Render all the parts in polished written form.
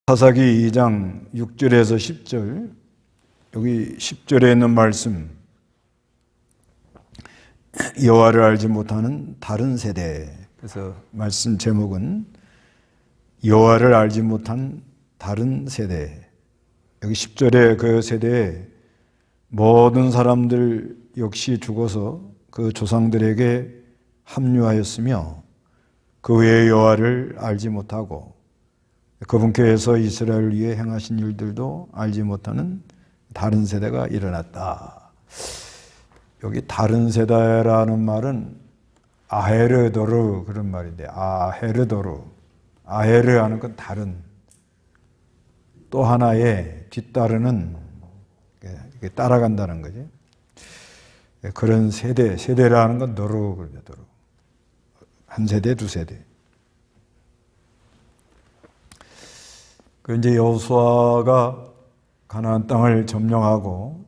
사사기 2장 6절에서 10절, 여기 10절에 있는 말씀, 여호와를 알지 못하는 다른 세대. 그래서 말씀 제목은 여호와를 알지 못한 다른 세대. 여기 10절에 그 세대에 모든 사람들 역시 죽어서 그 조상들에게 합류하였으며 그 외에 여호와를 알지 못하고 그분께서 이스라엘을 위해 행하신 일들도 알지 못하는 다른 세대가 일어났다. 여기 다른 세대라는 말은 아헤르도르 그런 말인데, 아헤르도르, 아헤르 하는 건 다른, 또 하나의 뒤따르는, 이렇게 따라간다는 거지. 그런 세대라는 건 도르 그러죠. 도르. 한 세대, 두 세대. 그 이제 여호수아가 가나안 땅을 점령하고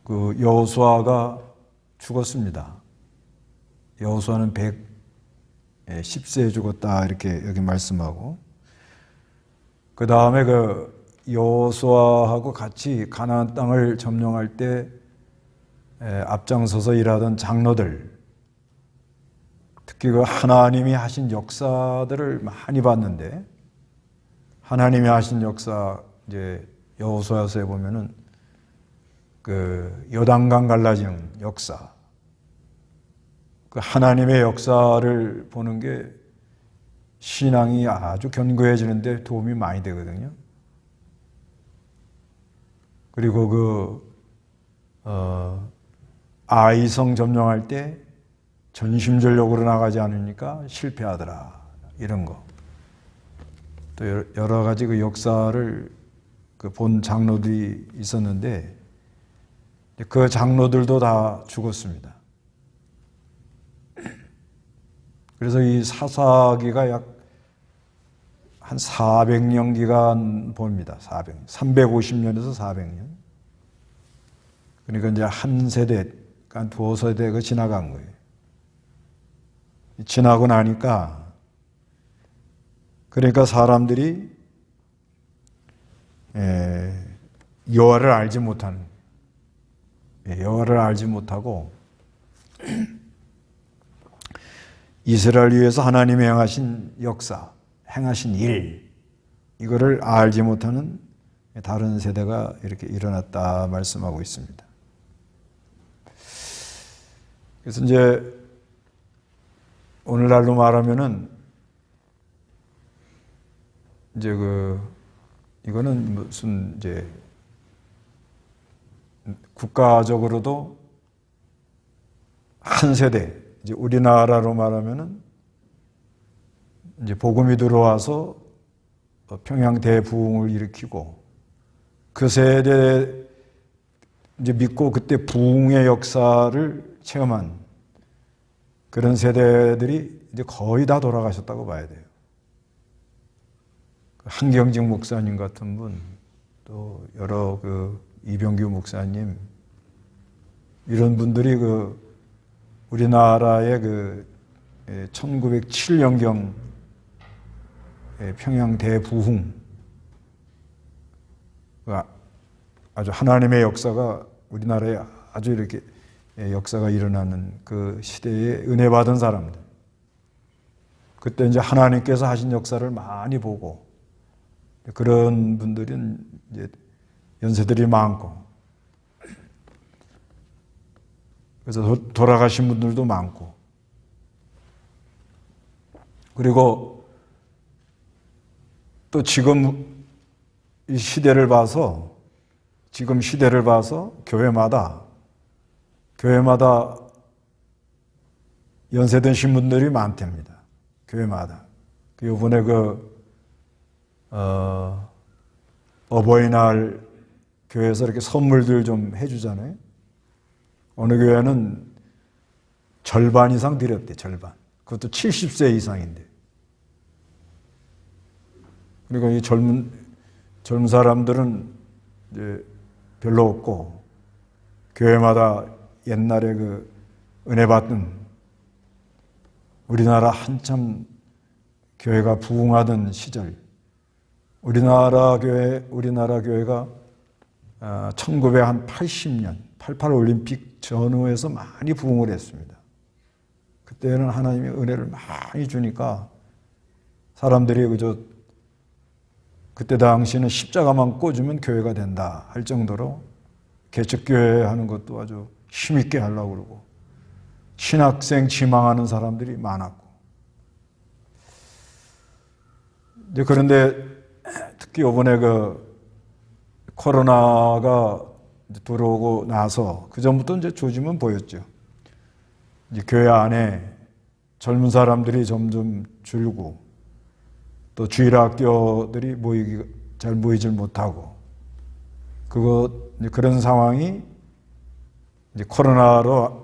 그 여호수아가 죽었습니다. 여호수아는 110세에 죽었다 이렇게 여기 말씀하고, 그 다음에 그 여호수아하고 같이 가나안 땅을 점령할 때 앞장서서 일하던 장로들, 특히 그 하나님이 하신 역사들을 많이 봤는데, 하나님이 하신 역사, 이제 여호수아서에 보면은 그 요단강 갈라지는 역사, 그 하나님의 역사를 보는 게 신앙이 아주 견고해지는데 도움이 많이 되거든요. 그리고 그 아이성 점령할 때 전심전력으로 나가지 않으니까 실패하더라, 이런 거. 또 여러 가지 그 역사를 그 본 장로들이 있었는데 그 장로들도 다 죽었습니다. 그래서 이 사사기가 약 한 400년 기간 봅니다. 350년에서 400년. 그러니까 이제 한 세대, 한 두어 세대가 지나간 거예요. 지나고 나니까, 그러니까 사람들이 여호와를 알지 못하는, 여호와를 알지 못하고 이스라엘 위해서 하나님이 행하신 역사, 행하신 일, 이거를 알지 못하는 다른 세대가 이렇게 일어났다 말씀하고 있습니다. 그래서 이제 오늘날로 말하면은 이제 이거는 무슨 이제 국가적으로도 한 세대, 이제 우리나라로 말하면은 이제 복음이 들어와서 평양 대부흥을 일으키고 그 세대 이제 믿고 그때 부흥의 역사를 체험한 그런 세대들이 이제 거의 다 돌아가셨다고 봐야 돼요. 한경직 목사님 같은 분, 또 여러 이병규 목사님, 이런 분들이 우리나라의 1907년경 평양 대부흥, 아주 하나님의 역사가 우리나라에 아주 이렇게 역사가 일어나는 그 시대에 은혜 받은 사람들, 그때 이제 하나님께서 하신 역사를 많이 보고, 그런 분들은 이제 연세들이 많고, 그래서 돌아가신 분들도 많고, 그리고 또 지금 이 시대를 봐서, 교회마다 연세든 신분들이 많답니다. 교회마다. 요번에 어버이날 교회에서 이렇게 선물들 좀 해주잖아요. 어느 교회는 절반 이상 드렸대, 절반. 그것도 70세 이상인데. 그리고 이 젊은 사람들은 이제 별로 없고, 교회마다 옛날에 은혜 받던, 우리나라 한참 교회가 부흥하던 시절, 우리나라 교회가 1980년 88 올림픽 전후에서 많이 부흥을 했습니다. 그때는 하나님의 은혜를 많이 주니까 사람들이 그때 당시는 십자가만 꽂으면 교회가 된다 할 정도로 개척교회 하는 것도 아주 힘있게 하려고 그러고 신학생 지망하는 사람들이 많았고, 이제 그런데 특히 이번에 코로나가 들어오고 나서 그 전부터 이제 조짐은 보였죠. 이제 교회 안에 젊은 사람들이 점점 줄고 또 주일학교들이 잘 모이질 못하고 그런 상황이 이제 코로나로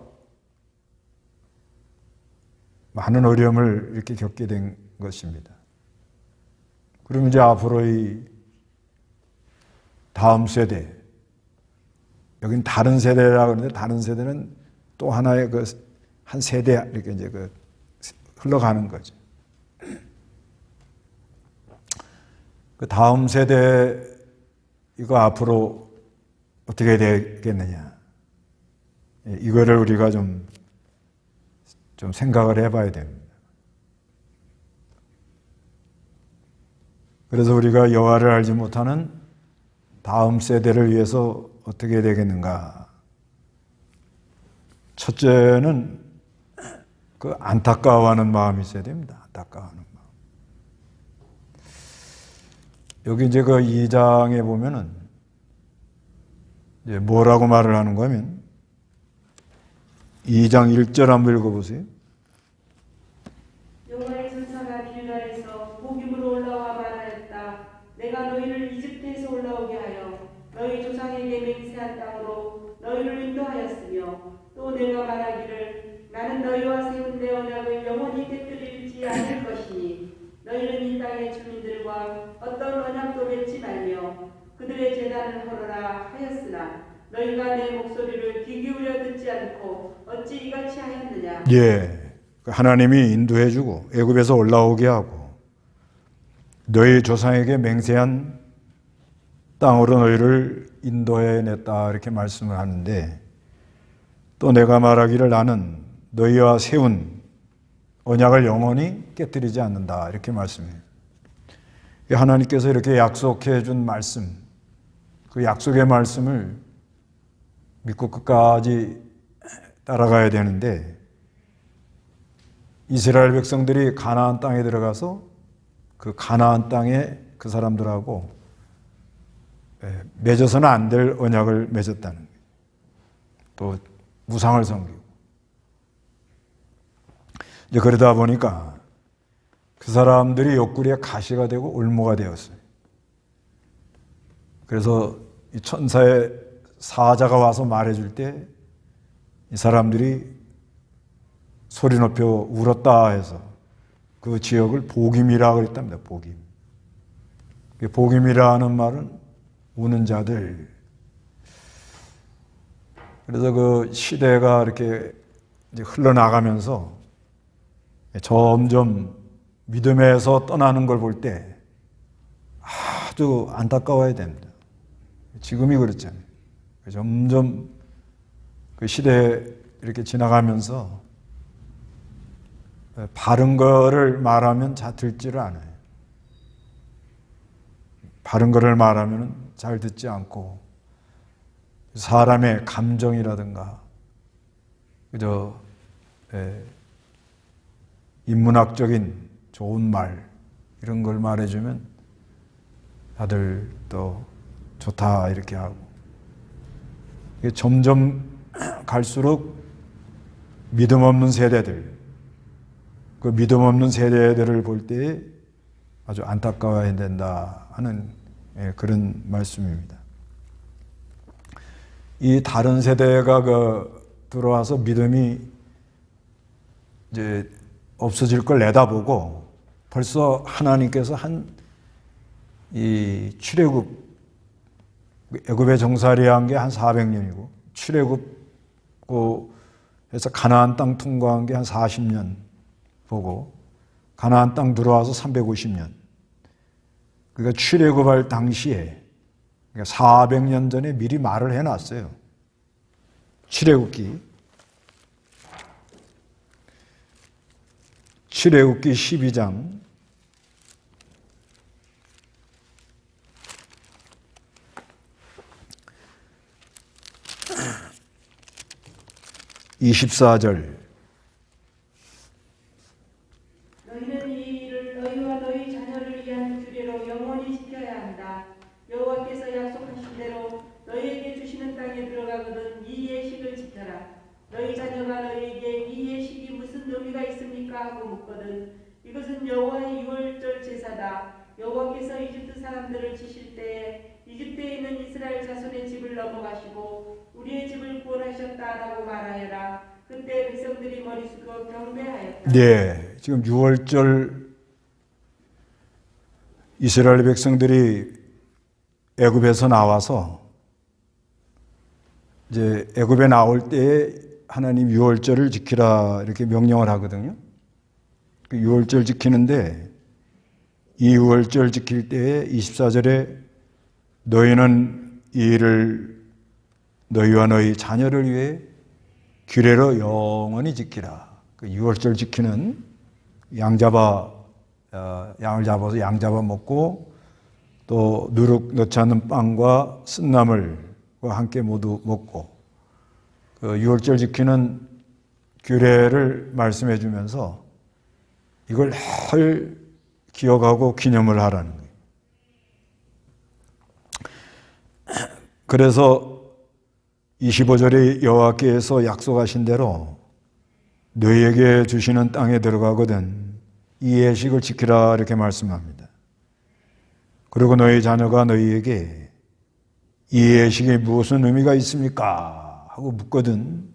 많은 어려움을 이렇게 겪게 된 것입니다. 그러면 이제 앞으로 이 다음 세대, 여긴 다른 세대라 그러는데 다른 세대는 또 하나의 한 세대 이렇게 이제 흘러가는 거죠. 그 다음 세대 이거 앞으로 어떻게 되겠느냐, 이거를 우리가 좀 생각을 해봐야 됩니다. 그래서 우리가 여호와를 알지 못하는 다음 세대를 위해서 어떻게 되겠는가? 첫째는 안타까워하는 마음이 있어야 됩니다. 안타까워하는 마음. 여기 이제 2장에 보면은 이제 뭐라고 말을 하는 거면 2장 1절 한번 읽어보세요. 여호와의 천사가 길갈에서 복임으로 올라와 말하였다. 내가 너희를 이집트에서 올라오게 하여 너희 조상에게 맹세한 땅으로 너희를 인도하였으며 또 내가 말하기를 나는 너희와 세운 내 언약을 영원히 깨뜨리지 않을 것이니 너희는 이 땅의 주민들과 어떤 언약도 맺지 말며 그들의 제단을 헐어라 하였으나 너희가 내 목소리를 귀 기울여 듣지 않고 어찌 이같이 하였느냐. 예, 하나님이 인도해주고 애굽에서 올라오게 하고 너희 조상에게 맹세한 땅으로 너희를 인도해냈다 이렇게 말씀을 하는데, 또 내가 말하기를 나는 너희와 세운 언약을 영원히 깨뜨리지 않는다 이렇게 말씀해요. 하나님께서 이렇게 약속해 준 말씀, 그 약속의 말씀을 믿고 끝까지 따라가야 되는데, 이스라엘 백성들이 가나안 땅에 들어가서 그 가나안 땅에 그 사람들하고 맺어서는 안 될 언약을 맺었다는 거예요. 또 우상을 섬기고. 이제 그러다 보니까 그 사람들이 옆구리에 가시가 되고 올무가 되었어요. 그래서 이 천사의 사자가 와서 말해줄 때 이 사람들이 소리 높여 울었다 해서 그 지역을 복임이라 그랬답니다. 복임. 복임이라는 말은 우는 자들. 그래서 그 시대가 이렇게 이제 흘러나가면서 점점 믿음에서 떠나는 걸 볼 때 아주 안타까워야 됩니다. 지금이 그렇잖아요. 점점 그 시대에 이렇게 지나가면서 바른 거를 말하면 잘 듣지를 않아요. 바른 거를 말하면 잘 듣지 않고 사람의 감정이라든가 그저 인문학적인 좋은 말 이런 걸 말해주면 다들 또 좋다 이렇게 하고, 이게 점점 갈수록 믿음 없는 세대들, 그 믿음 없는 세대들을 볼 때 아주 안타까워야 된다 하는 그런 말씀입니다. 이 다른 세대가 들어와서 믿음이 이제 없어질 걸 내다보고 벌써 하나님께서 이 출애굽, 애굽에 정살이한 게 한 400년이고 출애굽고 해서 가나안 땅 통과한 게 한 40년 보고 가나안 땅 들어와서 350년. 그러니까 출애굽할 당시에, 그러니까 400년 전에 미리 말을 해놨어요. 출애굽기 12장 24절. 너희는 이 일을 너희와 너희 자녀를 위한 규례로 영원히 지켜야 한다. 여호와께서 약속하신 대로 너희에게 주시는 땅에 들어가거든 이 예식을 지켜라. 너희 자녀가 너희에게 이 예식이 무슨 의미가 있습니까? 하고 묻거든 이것은 여호와의 유월절 제사다. 여호와께서 이집트 사람들을 치실 때에 이집트에 있는 이스라엘 자손의 집을 넘어가시고 우리의 집을 구원하셨다라고 말하여라. 그때 백성들이 머리 숙여 경배하였다. 네, 지금 6월절 이스라엘 백성들이 애굽에서 나와서 이제 애굽에 나올 때에 하나님 6월절을 지키라 이렇게 명령을 하거든요. 그 6월절 지키는데 이 6월절 지킬 때에 24절에 너희는 이 일을 너희와 너희 자녀를 위해 규례로 영원히 지키라. 그 6월절 지키는 양을 잡아서 양 잡아 먹고 또 누룩 넣지 않는 빵과 쓴나물과 함께 모두 먹고 그 6월절 지키는 규례를 말씀해 주면서 이걸 늘 기억하고 기념을 하라는 거예요. 그래서 25절에 여호와께서 약속하신 대로 너희에게 주시는 땅에 들어가거든 이 예식을 지키라 이렇게 말씀합니다. 그리고 너희 자녀가 너희에게 이 예식이 무슨 의미가 있습니까? 하고 묻거든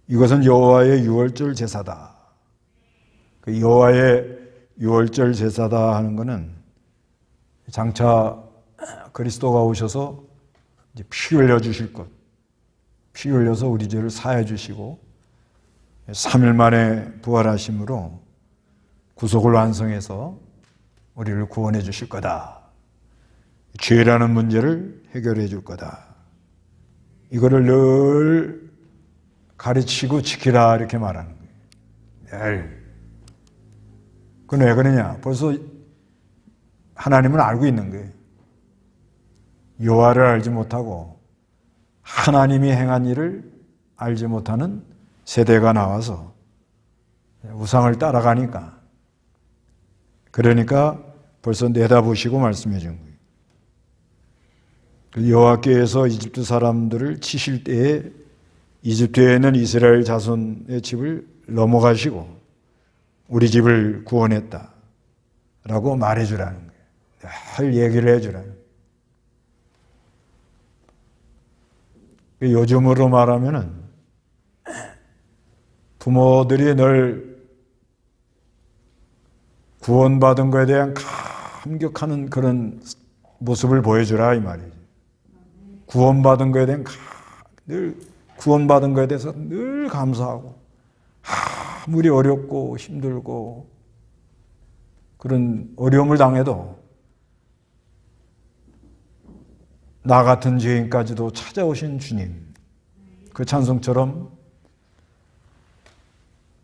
이것은 여호와의 유월절 제사다. 그 여호와의 유월절 제사다 하는 것은 장차 그리스도가 오셔서 이제 피 흘려 주실 것, 피 흘려서 우리 죄를 사해 주시고 3일 만에 부활하심으로 구속을 완성해서 우리를 구원해 주실 거다. 죄라는 문제를 해결해 줄 거다. 이거를 늘 가르치고 지키라 이렇게 말하는 거예요. 그건 왜 그러냐? 벌써 하나님은 알고 있는 거예요. 여호와를 알지 못하고 하나님이 행한 일을 알지 못하는 세대가 나와서 우상을 따라가니까 그러니까 벌써 내다보시고 말씀해 준 거예요. 여호와께서 이집트 사람들을 치실 때에 이집트에 있는 이스라엘 자손의 집을 넘어가시고 우리 집을 구원했다 라고 말해주라는 거예요. 할 얘기를 해주라는 거예요. 요즘으로 말하면은 부모들이 늘 구원받은 것에 대한 감격하는 그런 모습을 보여주라 이 말이죠. 구원받은 것에 대한 늘 구원받은 것에 대해서 늘 감사하고 아무리 어렵고 힘들고 그런 어려움을 당해도 나 같은 죄인까지도 찾아오신 주님, 그 찬송처럼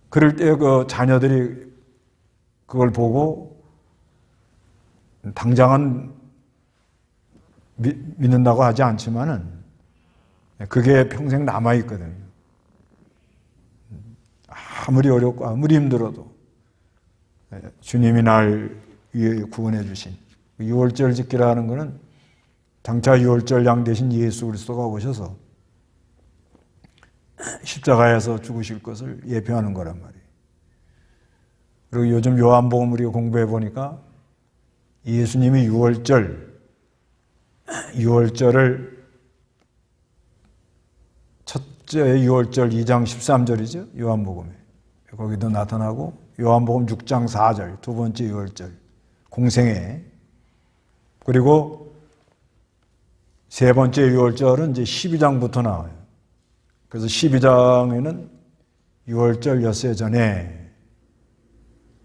그럴 때 그 자녀들이 그걸 보고 당장은 믿는다고 하지 않지만은 그게 평생 남아있거든요. 아무리 어렵고 아무리 힘들어도 주님이 날 위해 구원해 주신 유월절 지키라는 것은 장차 유월절 양 대신 예수 그리스도가 오셔서 십자가에서 죽으실 것을 예표하는 거란 말이에요. 그리고 요즘 요한복음 우리가 공부해 보니까 예수님이 유월절을 첫째 유월절 2장 13절이죠. 요한복음에. 거기도 나타나고 요한복음 6장 4절 두 번째 유월절 공생애 그리고 세 번째 유월절은 이제 12장부터 나와요. 그래서 12장에는 유월절 엿새 전에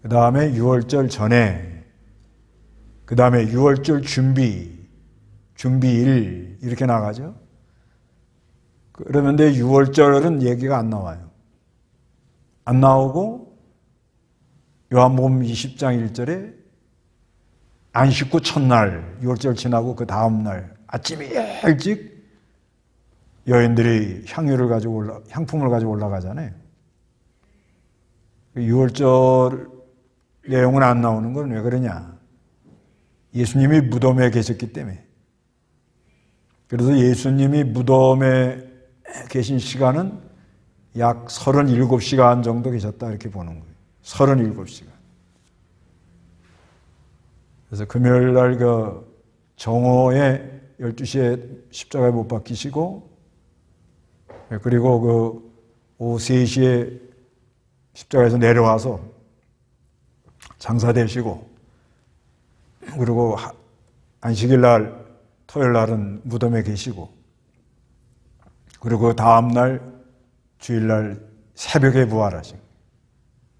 그 다음에 유월절 전에 그 다음에 유월절 준비일 이렇게 나가죠. 그러는데 유월절은 얘기가 안 나와요. 안 나오고 요한복음 20장 1절에 안식 후 첫날 유월절 지나고 그 다음날 아침에 일찍 여인들이 향품을 가지고 올라가잖아요. 유월절 내용은 안 나오는 건 왜 그러냐? 예수님이 무덤에 계셨기 때문에. 그래서 예수님이 무덤에 계신 시간은 약 37시간 정도 계셨다 이렇게 보는 거예요. 37시간. 그래서 금요일 날 그 정오에 12시에 십자가에 못 박히시고, 그리고 그 오후 3시에 십자가에서 내려와서 장사되시고, 그리고 안식일 날 토요일 날은 무덤에 계시고, 그리고 다음 날 주일 날 새벽에 부활하시고,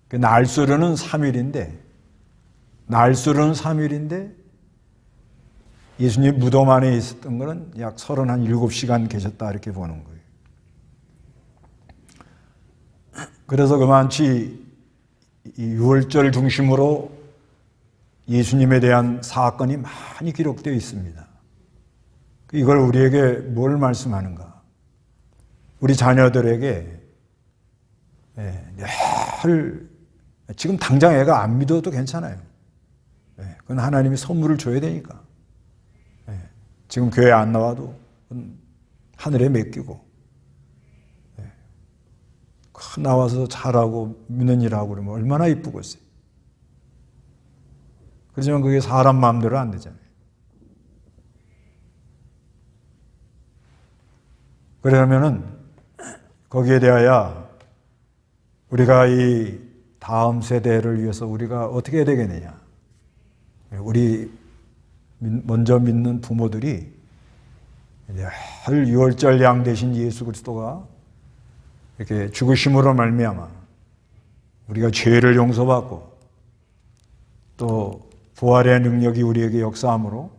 그 날수로는 3일인데 예수님 무덤 안에 있었던 것은 약 37시간 계셨다 이렇게 보는 거예요. 그래서 그만치 이 유월절 중심으로 예수님에 대한 사건이 많이 기록되어 있습니다. 이걸 우리에게 뭘 말씀하는가? 우리 자녀들에게 늘 지금 당장 애가 안 믿어도 괜찮아요. 그건 하나님이 선물을 줘야 되니까. 지금 교회 안 나와도 하늘에 맡기고 나와서 잘하고 믿는 일하고 그러면 얼마나 이쁘겠어요. 그렇지만 그게 사람 마음대로 안 되잖아요. 그러면은 거기에 대하여 우리가 이 다음 세대를 위해서 우리가 어떻게 해야 되겠느냐. 우리 먼저 믿는 부모들이 늘 유월절 양 되신 예수 그리스도가 이렇게 죽으심으로 말미암아 우리가 죄를 용서받고 또 부활의 능력이 우리에게 역사함으로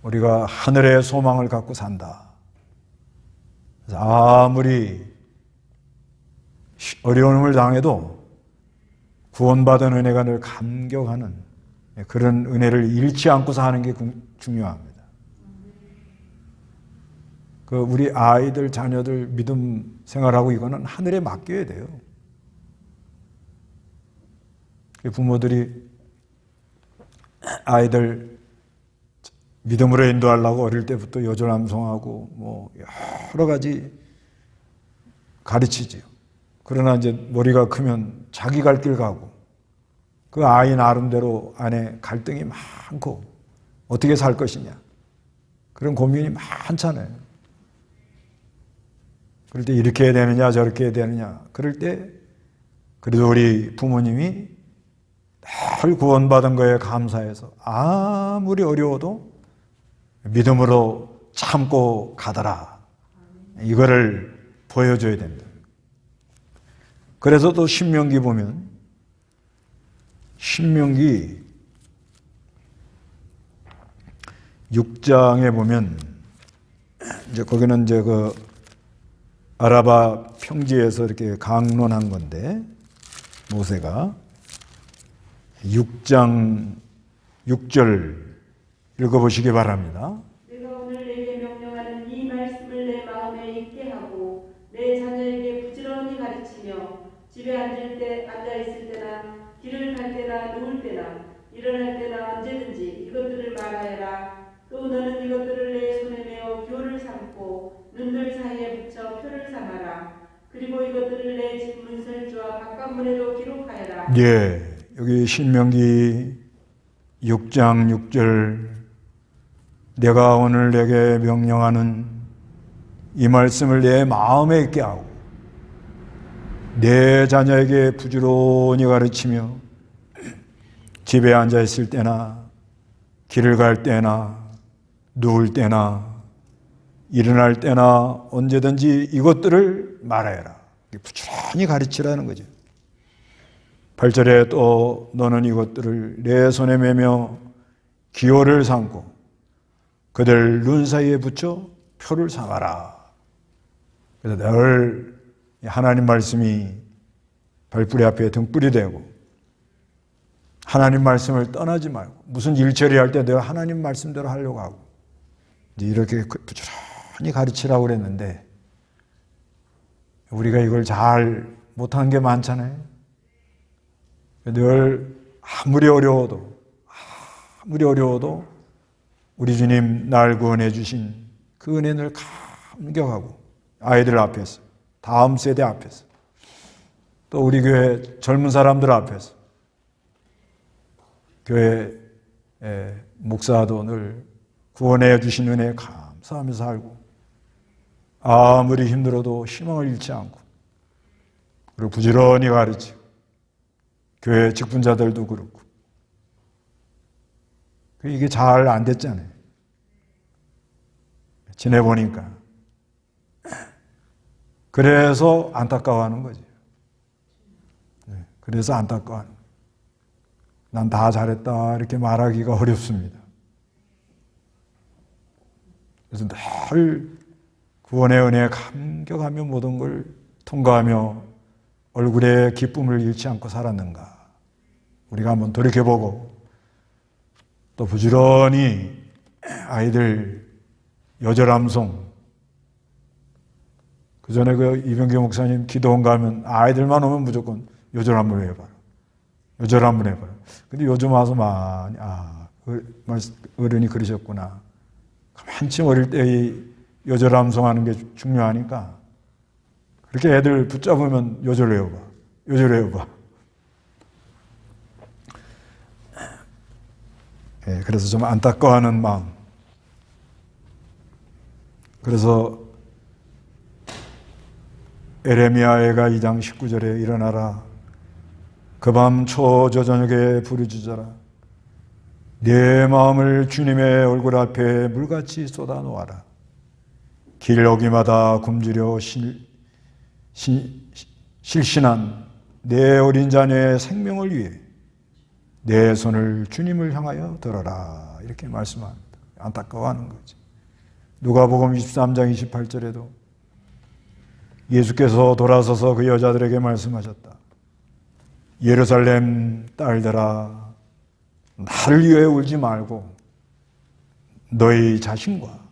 우리가 하늘의 소망을 갖고 산다. 그래서 아무리 어려움을 당해도 구원받은 은혜가 늘 감격하는 그런 은혜를 잃지 않고 사는 게 중요합니다. 그 우리 아이들, 자녀들 믿음 생활하고 이거는 하늘에 맡겨야 돼요. 부모들이 아이들 믿음으로 인도하려고 어릴 때부터 요절함송하고 뭐 여러 가지 가르치지요. 그러나 이제 머리가 크면 자기 갈 길 가고 그 아이 나름대로 안에 갈등이 많고 어떻게 살 것이냐 그런 고민이 많잖아요. 그럴 때 이렇게 해야 되느냐 저렇게 해야 되느냐 그럴 때 그래도 우리 부모님이 늘 구원받은 거에 감사해서 아무리 어려워도 믿음으로 참고 가더라 이거를 보여줘야 된다. 그래서 또 신명기 보면 신명기 6장에 보면 이제 거기는 이제 그 아라바 평지에서 이렇게 강론한 건데 모세가 6장 6절 읽어보시기 바랍니다. 내가 오늘 내게 명령하는 이 말씀을 내 마음에 있게 하고 내 자녀에게 부지런히 가르치며 집에 앉아있을 때나 길을 갈 때나 누울 때나 일어날 때나 언제든지 이것들을 말하여라. 또 너는 이것들을 내 손에 메어 교를 삼고 눈들 사이에 붙여 표를 삼아라. 그리고 이것들을 내 집 문설주와 바깥문에도 기록하여라. 예, 여기 신명기 6장 6절 내가 오늘 내게 명령하는 이 말씀을 내 마음에 있게 하고 내 자녀에게 부지런히 가르치며 집에 앉아 있을 때나 길을 갈 때나 누울 때나 일어날 때나 언제든지 이것들을 말하여라. 부지런히 가르치라는 거죠. 8절에 또 너는 이것들을 내 손에 매며 기호를 삼고 그들 눈 사이에 붙여 표를 삼아라. 그래서 늘 하나님 말씀이 별뿌리 앞에 등불이 되고 하나님 말씀을 떠나지 말고 무슨 일 처리할 때 내가 하나님 말씀대로 하려고 하고 이렇게 부지런히 가르치라고 그랬는데 우리가 이걸 잘 못하는 게 많잖아요. 늘 아무리 어려워도 우리 주님 날 구원해 주신 그 은혜를 감격하고 아이들 앞에서 다음 세대 앞에서 또 우리 교회 젊은 사람들 앞에서 교회 목사도 늘 구원해 주신 은혜에 감사하면서 살고 아무리 힘들어도 희망을 잃지 않고 그리고 부지런히 가르치고 교회 직분자들도 그렇고 이게 잘 안 됐잖아요. 지내보니까 그래서 안타까워하는 거죠. 그래서 안타까워하는 거예요. 난 다 잘했다 이렇게 말하기가 어렵습니다. 그래서 늘 구원의 은혜에 감격하며 모든 걸 통과하며 얼굴에 기쁨을 잃지 않고 살았는가. 우리가 한번 돌이켜보고 또 부지런히 아이들 여절암송 그 전에 그 이병규 목사님 기도원 가면 아이들만 오면 무조건 요절 한번 해봐라. 요절 한번 해봐라. 근데 요즘 와서 많이 어른이 그러셨구나. 한참 어릴 때 이 요절 암송하는 게 중요하니까 그렇게 애들 붙잡으면 요절 외워봐. 요절 외워봐. 그래서 좀 안타까워하는 마음. 그래서 에레미야가 2장 19절에 일어나라. 그 밤 초저저녁에 부르짖어라. 내 마음을 주님의 얼굴 앞에 물같이 쏟아 놓아라. 길 어기마다 굶주려 실신한 내 어린 자녀의 생명을 위해 내 손을 주님을 향하여 들어라. 이렇게 말씀합니다. 안타까워하는 거지. 누가복음 23장 28절에도 예수께서 돌아서서 그 여자들에게 말씀하셨다. 예루살렘 딸들아, 나를 위해 울지 말고 너희 자신과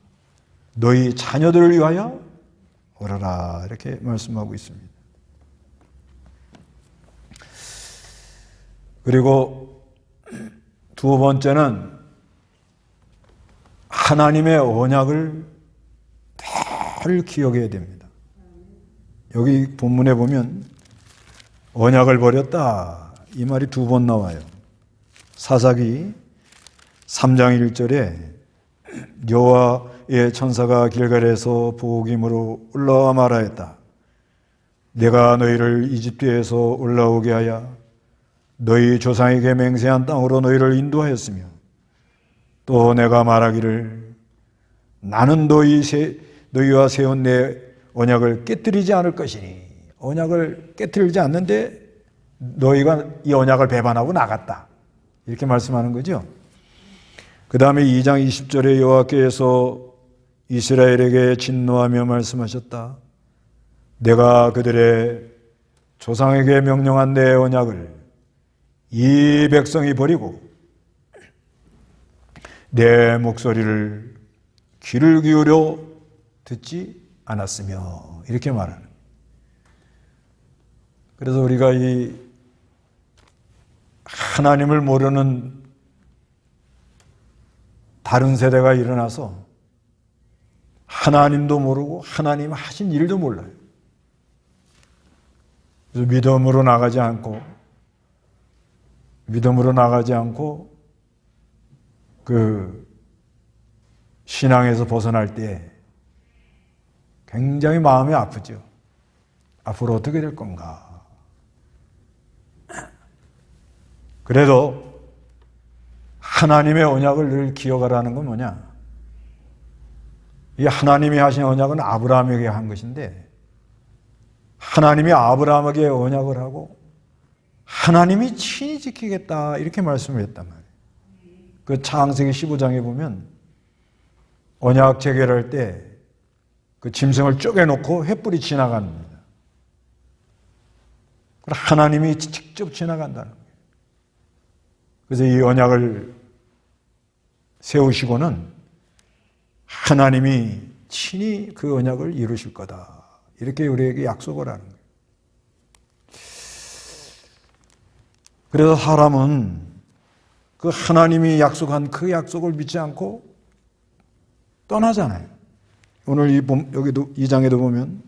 너희 자녀들을 위하여 울어라. 이렇게 말씀하고 있습니다. 그리고 두 번째는 하나님의 언약을 늘 기억해야 됩니다. 여기 본문에 보면 언약을 버렸다 이 말이 두 번 나와요. 사사기 3장 1절에 여호와의 천사가 길갈에서 복임으로 올라와 말하였다. 내가 너희를 이집트에서 올라오게 하여 너희 조상에게 맹세한 땅으로 너희를 인도하였으며 또 내가 말하기를 나는 너희와 세운 내 언약을 깨뜨리지 않을 것이니 언약을 깨뜨리지 않는데 너희가 이 언약을 배반하고 나갔다. 이렇게 말씀하는 거죠. 그 다음에 2장 20절에 여호와께서 이스라엘에게 진노하며 말씀하셨다. 내가 그들의 조상에게 명령한 내 언약을 이 백성이 버리고 내 목소리를 귀를 기울여 듣지 않았으며 이렇게 말하는. 그래서 우리가 이 하나님을 모르는 다른 세대가 일어나서 하나님도 모르고 하나님 하신 일도 몰라요. 그래서 믿음으로 나가지 않고 그 신앙에서 벗어날 때 굉장히 마음이 아프죠. 앞으로 어떻게 될 건가? 그래도 하나님의 언약을 늘 기억하라는 건 뭐냐? 이 하나님이 하신 언약은 아브라함에게 한 것인데 하나님이 아브라함에게 언약을 하고 하나님이 친히 지키겠다 이렇게 말씀을 했단 말이에요. 그 창세기 15장에 보면 언약 재결할 때 그 짐승을 쪼개놓고 횃불이 지나갑니다. 하나님이 직접 지나간다는 거예요. 그래서 이 언약을 세우시고는 하나님이 친히 그 언약을 이루실 거다. 이렇게 우리에게 약속을 하는 거예요. 그래서 사람은 그 하나님이 약속한 그 약속을 믿지 않고 떠나잖아요. 오늘 여기도 2장에도 보면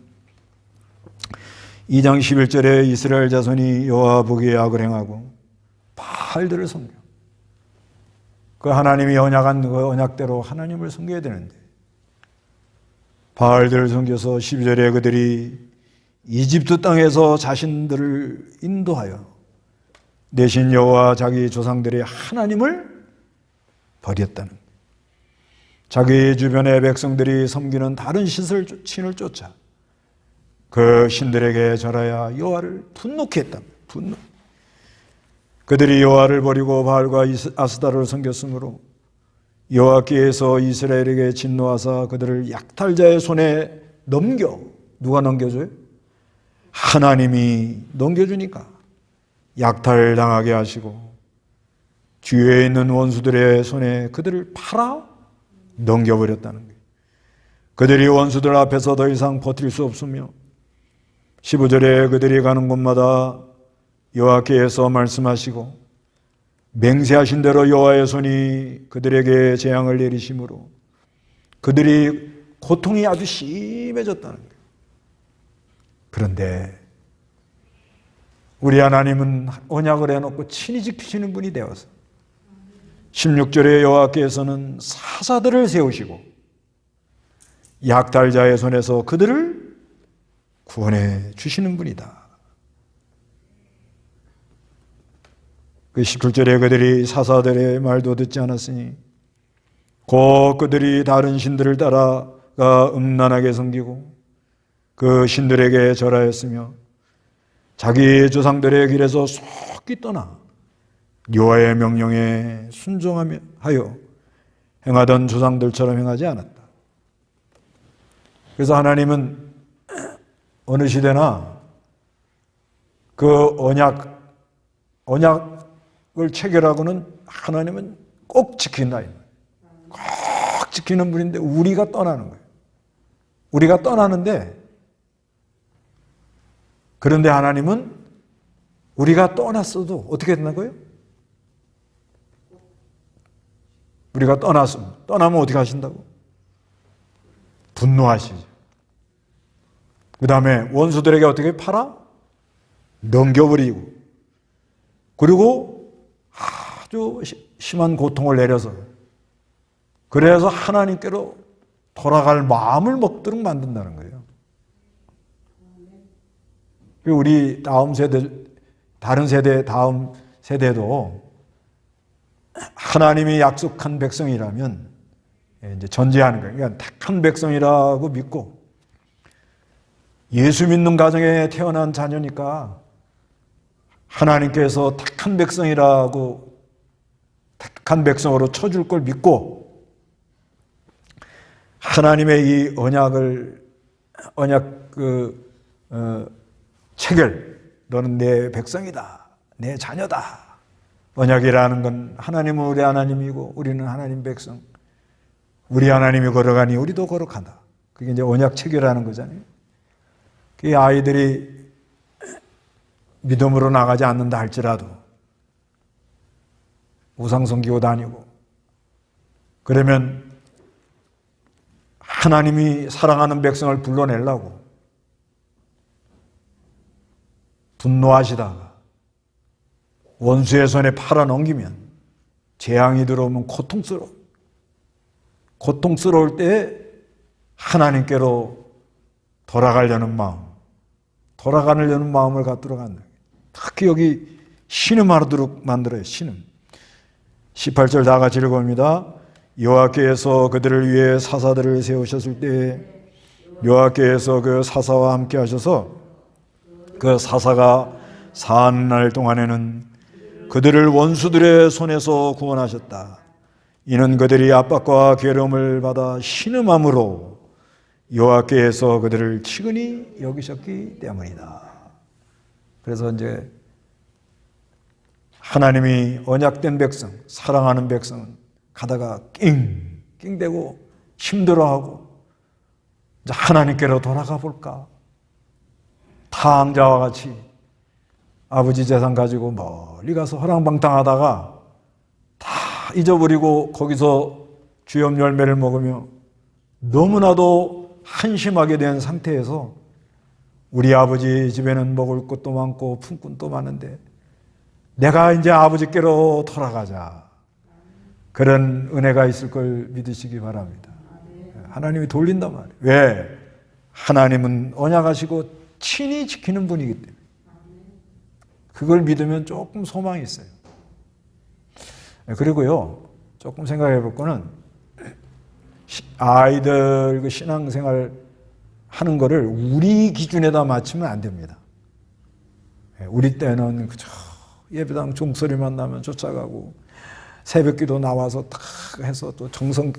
2장 11절에 이스라엘 자손이 여호와 보기에 악을 행하고 바알들을 섬겨. 그 하나님이 언약한 그 언약대로 하나님을 섬겨야 되는데 바알들을 섬겨서 12절에 그들이 이집트 땅에서 자신들을 인도하여 내신 여호와 자기 조상들의 하나님을 버렸다는 거예요. 자기 주변의 백성들이 섬기는 다른 신을 쫓아 그 신들에게 절하여 여호와를 분노케 했다. 분노. 그들이 여호와를 버리고 바알과 아스타를 섬겼으므로 여호와께서 이스라엘에게 진노하사 그들을 약탈자의 손에 넘겨. 누가 넘겨줘요? 하나님이 넘겨주니까 약탈당하게 하시고 뒤에 있는 원수들의 손에 그들을 팔아 넘겨버렸다는 거예요. 그들이 원수들 앞에서 더 이상 버틸 수 없으며 15절에 그들이 가는 곳마다 여호와께서 말씀하시고 맹세하신 대로 여호와의 손이 그들에게 재앙을 내리심으로 그들이 고통이 아주 심해졌다는 거예요. 그런데 우리 하나님은 언약을 해놓고 친히 지키시는 분이 되어서 16절에 여호와께서는 사사들을 세우시고 약탈자의 손에서 그들을 구원해 주시는 분이다. 그 17절에 그들이 사사들의 말도 듣지 않았으니 곧 그들이 다른 신들을 따라가 음란하게 섬기고 그 신들에게 절하였으며 자기 조상들의 길에서 속히 떠나 여호와의 명령에 순종하며 하여 행하던 조상들처럼 행하지 않았다. 그래서 하나님은 어느 시대나 그 언약을 체결하고는 하나님은 꼭 지킨다. 꼭 지키는 분인데 우리가 떠나는 거예요. 우리가 떠나는데 그런데 하나님은 우리가 떠났어도 어떻게 된다고요? 우리가 떠나면 어떻게 하신다고? 분노하시죠. 그 다음에 원수들에게 어떻게 팔아? 넘겨버리고 그리고 아주 심한 고통을 내려서 그래서 하나님께로 돌아갈 마음을 먹도록 만든다는 거예요. 우리 다음 세대도 하나님이 약속한 백성이라면 이제 전제하는 거예요. 그러니까 택한 백성이라고 믿고 예수 믿는 가정에 태어난 자녀니까 하나님께서 택한 백성이라고 택한 백성으로 쳐줄 걸 믿고 하나님의 이 언약 체결, 너는 내 백성이다, 내 자녀다. 언약이라는 건 하나님은 우리 하나님이고 우리는 하나님 백성. 우리 하나님이 걸어가니 우리도 걸어간다. 그게 이제 언약 체결하는 거잖아요. 그 아이들이 믿음으로 나가지 않는다 할지라도 우상 섬기고 다니고 그러면 하나님이 사랑하는 백성을 불러내려고 분노하시다가 원수의 손에 팔아넘기면 재앙이 들어오면 고통스러울 때 하나님께로 돌아가려는 마음을 갖도록 한다. 특히 여기 신음하도록 만들어요. 신음. 18절 다 같이 읽어봅니다. 여호와께서 그들을 위해 사사들을 세우셨을 때 여호와께서 그 사사와 함께 하셔서 그 사사가 사는 날 동안에는 그들을 원수들의 손에서 구원하셨다. 이는 그들이 압박과 괴로움을 받아 신음함으로 여호와께서 그들을 치근히 여기셨기 때문이다. 그래서 이제 하나님이 언약된 백성, 사랑하는 백성은 가다가 낑낑대고 힘들어하고 이제 하나님께로 돌아가 볼까? 탕자와 같이 아버지 재산 가지고 멀리 가서 허랑방탕하다가 다 잊어버리고 거기서 주염 열매를 먹으며 너무나도 한심하게 된 상태에서 우리 아버지 집에는 먹을 것도 많고 품꾼도 많은데 내가 이제 아버지께로 돌아가자. 그런 은혜가 있을 걸 믿으시기 바랍니다. 하나님이 돌린단 말이에요. 왜? 하나님은 언약하시고 친히 지키는 분이기 때문에. 그걸 믿으면 조금 소망이 있어요. 그리고요, 조금 생각해 볼 거는 아이들 그 신앙생활 하는 거를 우리 기준에다 맞추면 안 됩니다. 우리 때는 그저 예배당 종소리만 나면 쫓아가고 새벽기도 나와서 탁 해서 또 정성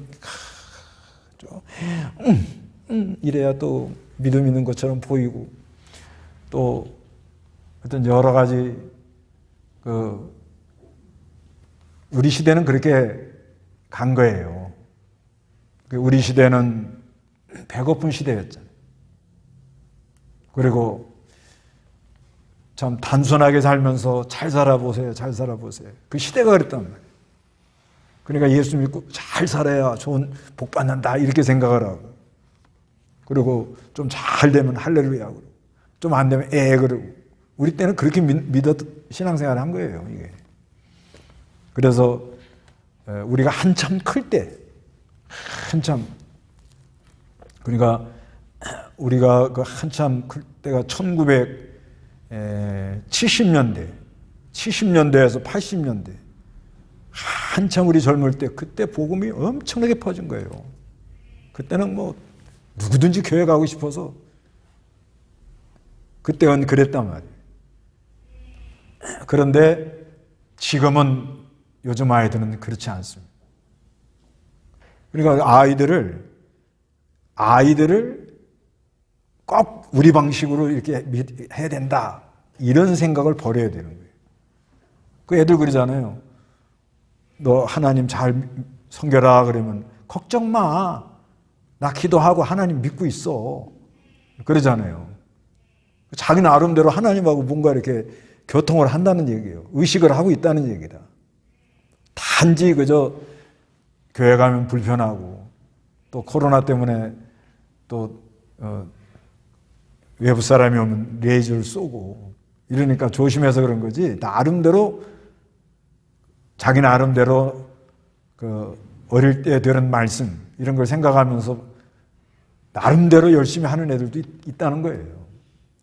이래야 또 믿음 있는 것처럼 보이고 또 어떤 여러 가지 우리 시대는 그렇게 간 거예요. 우리 시대는 배고픈 시대였잖아요. 그리고 참 단순하게 살면서 잘 살아보세요, 잘 살아보세요. 그 시대가 그랬단 말이에요. 그러니까 예수 믿고 잘 살아야 좋은 복 받는다 이렇게 생각을 하고, 그리고 좀 잘 되면 할렐루야 그러고, 좀 안 되면 그러고. 우리 때는 그렇게 믿었 신앙생활을 한 거예요, 이게. 그래서 우리가 한참 클 때, 한참, 그러니까 우리가 그 한참 클 때가 1970년대, 70년대에서 80년대, 한참 우리 젊을 때 그때 복음이 엄청나게 퍼진 거예요. 그때는 뭐 누구든지 교회 가고 싶어서 그때는 그랬단 말이에요. 그런데 지금은 요즘 아이들은 그렇지 않습니다. 그러니까 아이들을 꼭 우리 방식으로 이렇게 해야 된다 이런 생각을 버려야 되는 거예요. 그 애들 그러잖아요. 너 하나님 잘 섬겨라 그러면 걱정 마. 나 기도하고 하나님 믿고 있어. 그러잖아요. 자기 나름대로 하나님하고 뭔가 이렇게 교통을 한다는 얘기예요. 의식을 하고 있다는 얘기다. 단지 그저 교회 가면 불편하고 또 코로나 때문에 또 외부 사람이 오면 레이저를 쏘고 이러니까 조심해서 그런 거지. 나름대로 자기 나름대로 그 어릴 때 들은 말씀 이런 걸 생각하면서 나름대로 열심히 하는 애들도 있다는 거예요.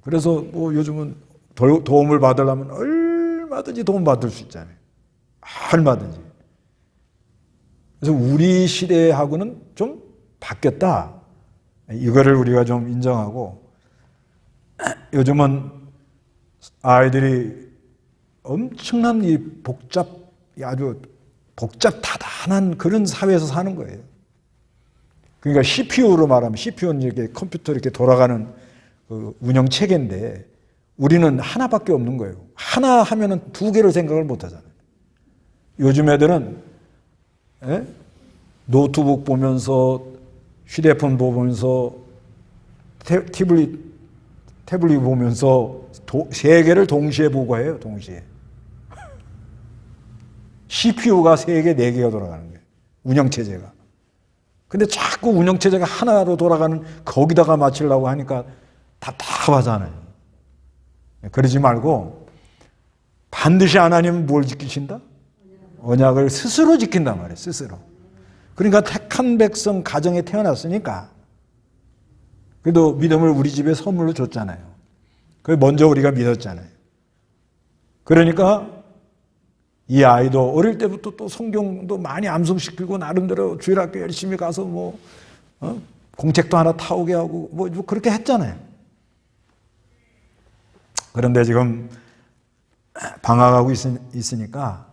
그래서 뭐 요즘은 도움을 받으려면 얼마든지 도움 받을 수 있잖아요. 얼마든지. 그래서 우리 시대하고는 좀 바뀌었다. 이거를 우리가 좀 인정하고, 요즘은 아이들이 엄청난 이 아주 복잡다단한 그런 사회에서 사는 거예요. 그러니까 CPU로 말하면, CPU는 이렇게 컴퓨터 이렇게 돌아가는 그 운영 체계인데, 우리는 하나밖에 없는 거예요. 하나 하면은 두 개를 생각을 못 하잖아요. 요즘 애들은 노트북 보면서, 휴대폰 보면서, 태블릿 보면서 세 개를 동시에 보고 해요, 동시에. CPU가 3개, 4개가 돌아가는 거예요. 운영체제가. 근데 자꾸 운영체제가 하나로 돌아가는 거기다가 맞추려고 하니까 답답하잖아요. 그러지 말고 반드시 하나님은 뭘 지키신다? 언약을 스스로 지킨단 말이에요. 스스로. 그러니까 택한 백성 가정에 태어났으니까 그래도 믿음을 우리 집에 선물로 줬잖아요. 그걸 먼저 우리가 믿었잖아요. 그러니까 이 아이도 어릴 때부터 또 성경도 많이 암송시키고 나름대로 주일학교 열심히 가서 뭐 공책도 하나 타오게 하고 뭐 그렇게 했잖아요. 그런데 지금 방황하고 있으니까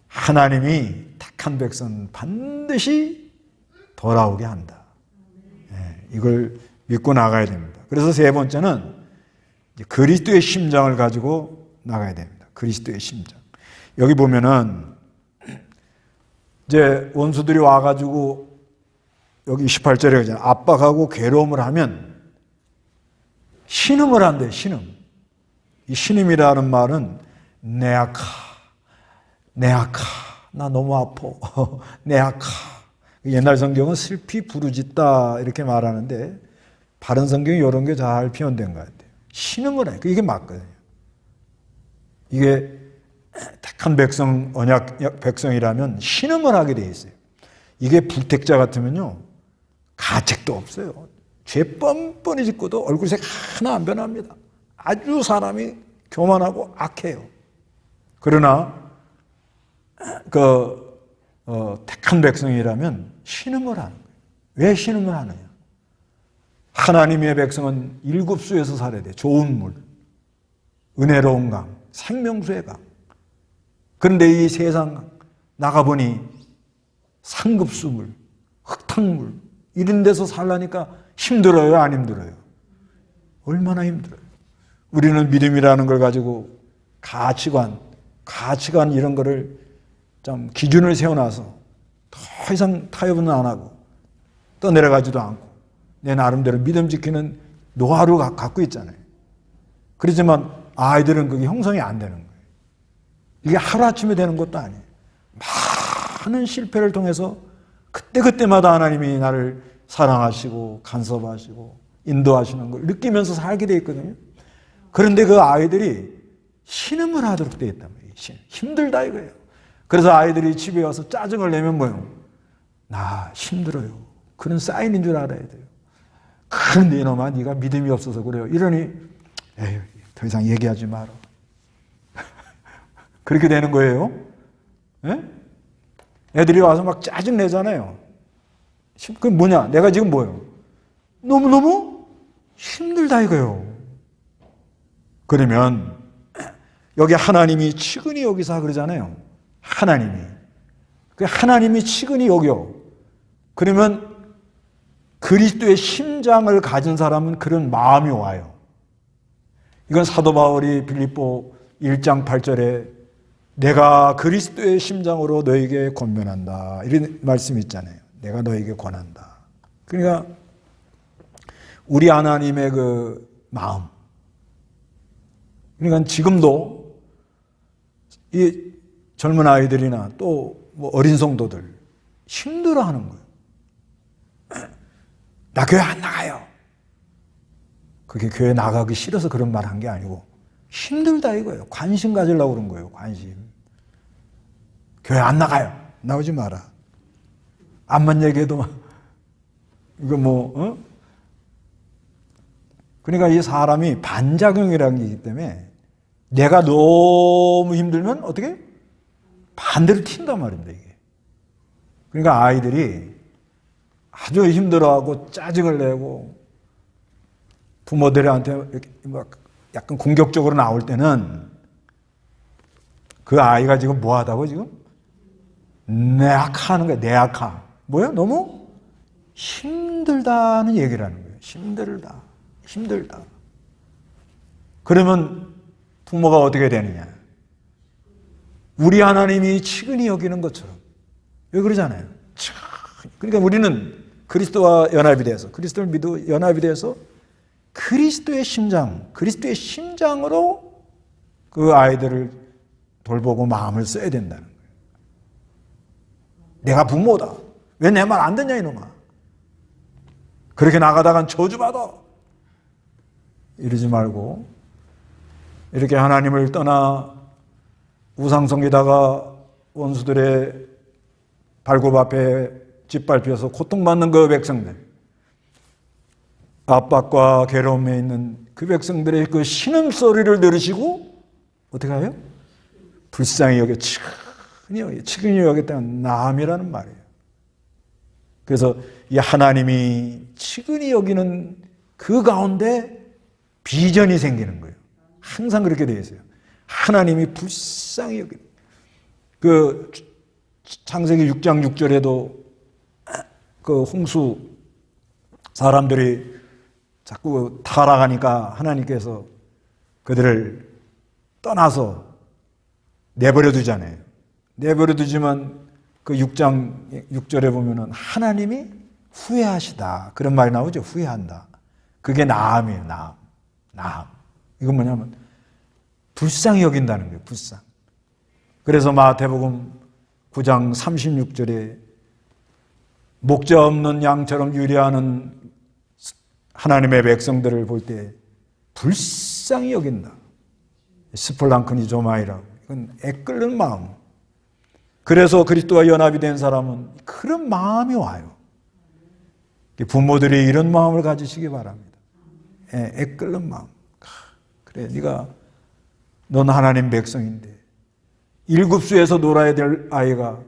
하나님이 택한 백성은 반드시 돌아오게 한다. 이걸 믿고 나가야 됩니다. 그래서 세 번째는 이제 그리스도의 심장을 가지고 나가야 됩니다. 그리스도의 심장. 여기 보면은 이제 원수들이 와가지고 여기 18절에 그러잖아요. 압박하고 괴로움을 하면 신음을 한대요. 신음. 이 신음이라는 말은 내 아카, 나 너무 아파, 내 아카. 옛날 성경은 슬피 부르짖다 이렇게 말하는데 바른 성경이 이런 게 잘 표현된 것 같아요. 신음을 해요. 이게 맞거든요. 이게 택한 백성, 언약 백성이라면 신음을 하게 돼 있어요. 이게 불택자 같으면요, 가책도 없어요. 죄 뻔뻔히 짓고도 얼굴색 하나 안 변합니다. 아주 사람이 교만하고 악해요. 그러나 택한 백성이라면 신음을 하는 거예요. 왜 신음을 하느냐? 하나님의 백성은 일급수에서 살아야 돼. 좋은 물, 은혜로운 강, 생명수의 강. 그런데 이 세상 나가보니 상급수물, 흙탕물 이런 데서 살라니까 힘들어요, 안 힘들어요? 얼마나 힘들어요. 우리는 믿음이라는 걸 가지고 가치관 이런 거를 좀 기준을 세워놔서 더 이상 타협은 안 하고 떠내려가지도 않고 내 나름대로 믿음 지키는 노하우를 갖고 있잖아요. 그렇지만 아이들은 그게 형성이 안 되는 거예요. 이게 하루아침에 되는 것도 아니에요. 많은 실패를 통해서 그때마다 하나님이 나를 사랑하시고 간섭하시고 인도하시는 걸 느끼면서 살게 돼 있거든요. 그런데 그 아이들이 신음을 하도록 돼 있단 말이에요. 힘들다 이거예요. 그래서 아이들이 집에 와서 짜증을 내면 뭐예요? 나 힘들어요. 그런 사인인 줄 알아야 돼요. 그런데 이놈아 네가 믿음이 없어서 그래요. 이러니 에휴, 더 이상 얘기하지 마라. 그렇게 되는 거예요. 예? 애들이 와서 막 짜증 내잖아요. 그 뭐냐? 내가 지금 뭐예요? 너무너무 힘들다 이거예요. 그러면 여기 하나님이 치근히 여기서 그러잖아요. 하나님이 치근히 여겨. 그러면 그리스도의 심장을 가진 사람은 그런 마음이 와요. 이건 사도 바울이 빌립보 1장 8절에 내가 그리스도의 심장으로 너에게 권면한다. 이런 말씀이 있잖아요. 내가 너에게 권한다. 그러니까 우리 하나님의 그 마음. 그러니까 지금도 이 젊은 아이들이나 또 뭐 어린 성도들 힘들어하는 거예요. 나 교회 안 나가요. 그게 교회 나가기 싫어서 그런 말 한 게 아니고 힘들다 이거예요. 관심 가지려고 그런 거예요. 관심. 교회 안 나가요. 나오지 마라. 암만 얘기해도 이거 그러니까 이 사람이 반작용이라는 게 있기 때문에 내가 너무 힘들면 어떻게? 반대로 튄단 말입니다, 이게. 그러니까 아이들이 아주 힘들어하고 짜증을 내고 부모들한테 이렇게 막 약간 공격적으로 나올 때는 그 아이가 지금 뭐 하다고 지금? 내악하는 거야, 내악하. 뭐야? 너무 힘들다는 얘기를 하는 거예요. 힘들다. 그러면 부모가 어떻게 되느냐? 우리 하나님이 치근히 여기는 것처럼. 왜 그러잖아요? 그러니까 우리는 그리스도와 연합이 돼서, 그리스도를 믿고 연합이 돼서 그리스도의 심장으로 그 아이들을 돌보고 마음을 써야 된다는 거예요. 내가 부모다. 왜 내 말 안 듣냐 이놈아. 그렇게 나가다간 저주받아. 이러지 말고 이렇게 하나님을 떠나 우상 섬기다가 원수들의 발굽 앞에 짓밟혀서 고통받는 그 백성들, 압박과 괴로움에 있는 그 백성들의 그 신음소리를 들으시고 어떻게 해요? 불쌍히 여겨 치근히 여겼다는 나음이라는 말이에요. 그래서 이 하나님이 치근히 여기는 그 가운데 비전이 생기는 거예요. 항상 그렇게 되어 있어요. 하나님이 불쌍히 여기는 창세기 6장 6절에도 그 홍수 사람들이 자꾸 타락하니까 하나님께서 그들을 떠나서 내버려 두잖아요. 내버려 두지만 그 6장 6절에 보면은 하나님이 후회하시다. 그런 말이 나오죠. 후회한다. 그게 나음이에요. 나음. 이건 뭐냐면 불쌍히 여긴다는 거예요. 불쌍. 그래서 마태복음 9장 36절에 목자 없는 양처럼 유리하는 하나님의 백성들을 볼 때 불쌍히 여긴다. 스폴랑크니조마이라고. 이건 애끓는 마음. 그래서 그리스도와 연합이 된 사람은 그런 마음이 와요. 부모들이 이런 마음을 가지시기 바랍니다. 애끓는 마음. 그래, 넌 하나님 백성인데 1급수에서 놀아야 될 아이가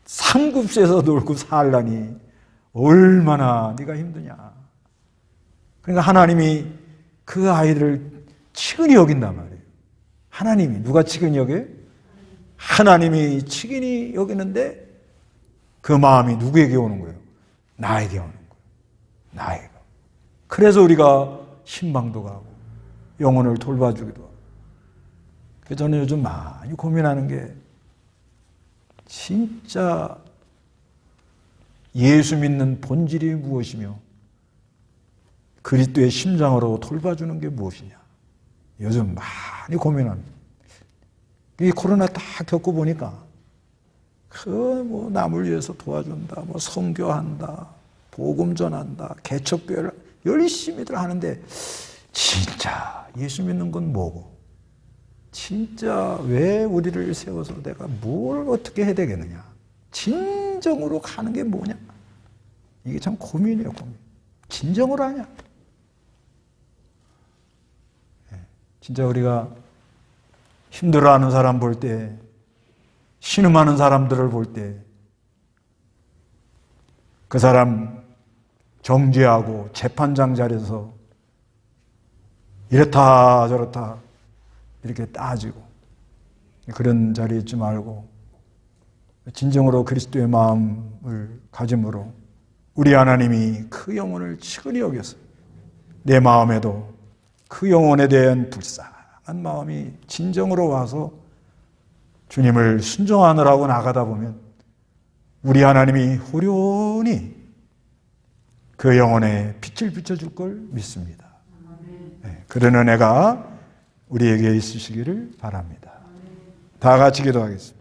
3급수에서 놀고 살라니 얼마나 네가 힘드냐. 그러니까 하나님이 그 아이들을 치근히 여긴단 말이에요. 하나님이 누가 치근히 여겨요? 하나님이 치근히 여기는데 그 마음이 누구에게 오는 거예요? 나에게 오는 거예요. 나에게. 그래서 우리가 신방도 가고 영혼을 돌봐주기도 하고. 그래서 저는 요즘 많이 고민하는 게 진짜 예수 믿는 본질이 무엇이며 그리스도의 심장으로 돌봐주는 게 무엇이냐. 요즘 많이 고민합니다. 이 코로나 딱 겪어보니까 남을 위해서 도와준다, 선교한다, 복음 전한다, 개척교회를 열심히들 하는데 진짜 예수 믿는 건 뭐고? 진짜 왜 우리를 세워서 내가 뭘 어떻게 해야 되겠느냐? 진정으로 가는 게 뭐냐? 이게 참 고민이에요, 고민. 진정으로 하냐? 진짜 우리가 힘들어하는 사람 볼 때, 신음하는 사람들을 볼 때, 그 사람 정죄하고 재판장 자리에서 이렇다 저렇다 이렇게 따지고 그런 자리에 있지 말고 진정으로 그리스도의 마음을 가짐으로 우리 하나님이 그 영혼을 치근히 여겨서 내 마음에도 그 영혼에 대한 불쌍한 마음이 진정으로 와서 주님을 순종하느라고 나가다 보면 우리 하나님이 호련히 그 영혼에 빛을 비춰줄 걸 믿습니다. 네, 그런 은혜가 우리에게 있으시기를 바랍니다. 다 같이 기도하겠습니다.